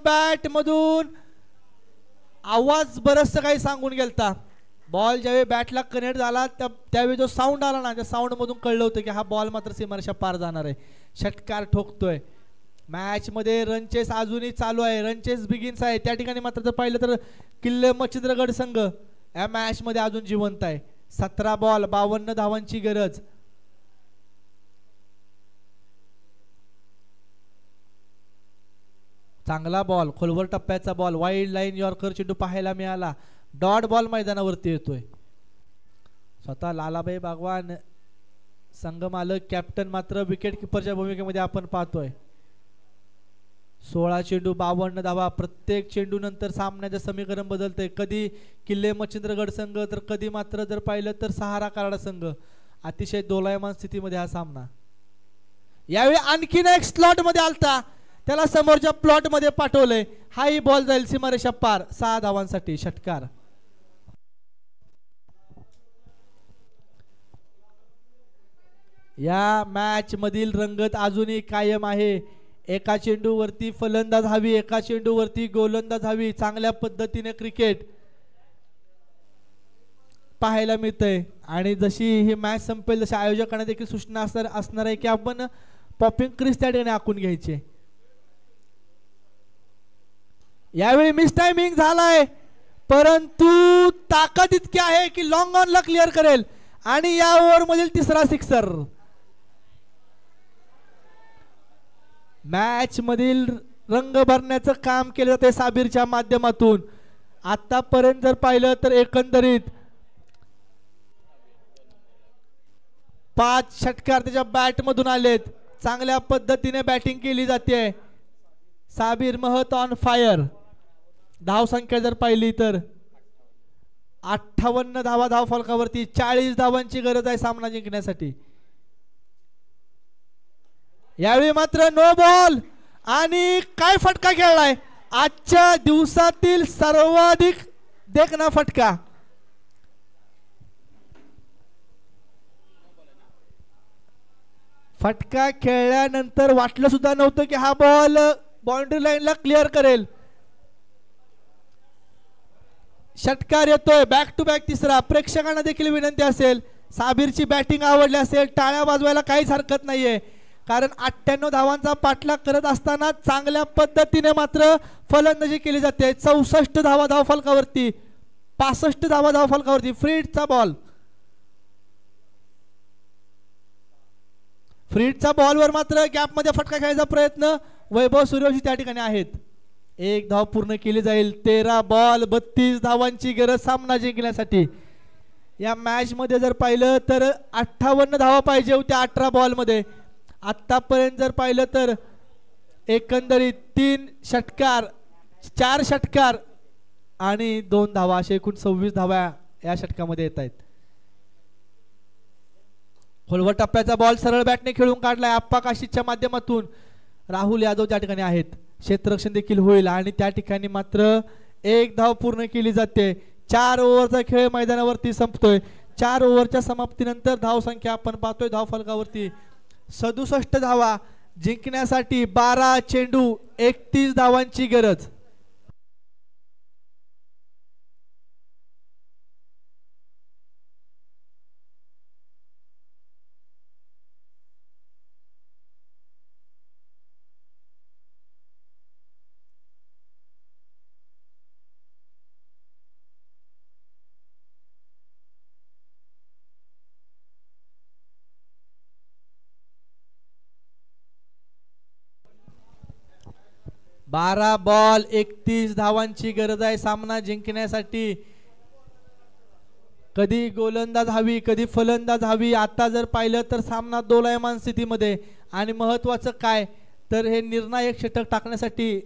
Bat मधून आवाज बरचसं काही सांगून गेलता. बॉल ज्यावेळी बॅटला कनेक्ट झाला त्यावेळी जो साऊंड आला ना, त्या साऊंड मधून कळलं होतं की हा बॉल मात्र सीमारेषा पार जाणार आहे. षटकार ठोकतोय. मॅच मध्ये रनचेस अजूनही चालू आहे. रनचेस बिगिन्स आहे. त्या ठिकाणी मात्र जर पाहिलं तर किल्ले मच्छिंद्रगड संघ या मॅच मध्ये अजून जिवंत आहे. 17 बॉल 52 धावांची गरज. चांगला बॉल, खोलवर टप्प्याचा बॉल, वाईड लाईन यॉर्कर चेंडू पाहायला मिळाला. डॉट बॉल मैदानावरती येतोय. स्वतः लालाबाई बागवान संघ मालक कॅप्टन मात्र विकेट किपरच्या भूमिकेमध्ये आपण पाहतोय. 16 चेंडू 52 धावा. प्रत्येक चेंडू नंतर सामन्याचं समीकरण बदलतंय. कधी किल्ले मच्छिंद्रगड संघ तर कधी मात्र जर पाहिलं तर सहारा कराडा संघ. अतिशय दोलायमान स्थितीमध्ये हा सामना. यावेळी आणखीन एक स्लॉट मध्ये आलता, त्याला समोरच्या प्लॉट मध्ये पाठवलंय. हाही बॉल जाईल सीमारेषा पार. 6 धावांसाठी षटकार. या मॅच मधील रंगत अजूनही कायम आहे. एका चेंडूवरती फलंदाज हवी, एका चेंडूवरती गोलंदाज हवी. चांगल्या पद्धतीने क्रिकेट पाहायला मिळतंय. आणि जशी ही मॅच संपेल तशी आयोजकांना देखील सूचना असणार आहे की आपण पॉपिंग क्रीज त्या ठिकाणी आखून घ्यायचे. यावेळी मिस टायमिंग झालाय, परंतु ताकद इतकी आहे की लॉंग ऑन ला क्लिअर करेल. आणि या ओव्हर मधील तिसरा सिक्सर. मॅच मधील रंग भरण्याचं काम केलं जाते साबिरच्या माध्यमातून. आतापर्यंत जर पाहिलं तर एकंदरीत 5 षटकार त्याच्या बॅट मधून आलेत. चांगल्या पद्धतीने बॅटिंग केली जाते. साबिर महत ऑन फायर. धाव संख्या जर पाहिली तर 58 धावा धाव फलकावरती. 40 धावांची गरज आहे सामना जिंकण्यासाठी. यावेळी मात्र नो बॉल. आणि काय फटका खेळलाय, आजच्या दिवसातील सर्वाधिक देखणा फटका. फटका खेळल्यानंतर वाटलं सुद्धा नव्हतं की हा बॉल बाउंड्री लाईनला क्लिअर करेल. षटकार येतोय. बॅक टू बॅक तिसरा. प्रेक्षकांना देखील विनंती असेल, साबिरची बॅटिंग आवडली असेल टाळ्या वाजवायला काहीच हरकत नाहीये. कारण 98 धावांचा पाठलाग करत असताना चांगल्या पद्धतीने मात्र फलंदाजी केली जाते. 64 धावा धाव फलकावरती. 65 धावा धाव फलकावरती. फ्रीडचा बॉल. फ्रीडचा बॉलवर मात्र गॅप मध्ये फटका खेळायचा प्रयत्न. वैभव सूर्यवंशी त्या ठिकाणी आहेत. 1 धाव पूर्ण केली जाईल. 13 बॉल 32 धावांची गरज सामना जिंकण्यासाठी. या मॅच मध्ये जर पाहिलं तर 58 धावा पाहिजे होत्या 18 बॉल मध्ये. आतापर्यंत जर पाहिलं तर एकंदरीत 3 षटकार 4 षटकार आणि 2 धावा असे एकूण 26 धावा या षटकामध्ये येत आहेत. खोलवर टप्प्याचा बॉल सरळ बॅटने खेळून काढलाय आप्पा काशीच्या माध्यमातून. राहुल यादव त्या ठिकाणी आहेत. क्षेत्ररक्षण देखील होईल. आणि त्या ठिकाणी मात्र 1 धाव पूर्ण केली जाते. 4 ओव्हरचा खेळ मैदानावरती संपतोय. 4 ओव्हरच्या समाप्तीनंतर धाव संख्या आपण पाहतोय धाव फलकावरती 67 धावा. जिंकण्यासाठी 12 चेंडू 31 धावांची गरज. बारा बॉल 31 धावांची गरज आहे सामना जिंकण्यासाठी. कधी गोलंदाज हवी, कधी फलंदाज हवी. आता जर पाहिलं तर सामना दोलायमान स्थितीमध्ये. आणि महत्त्वाचं काय तर हे निर्णायक षटक टाकण्यासाठी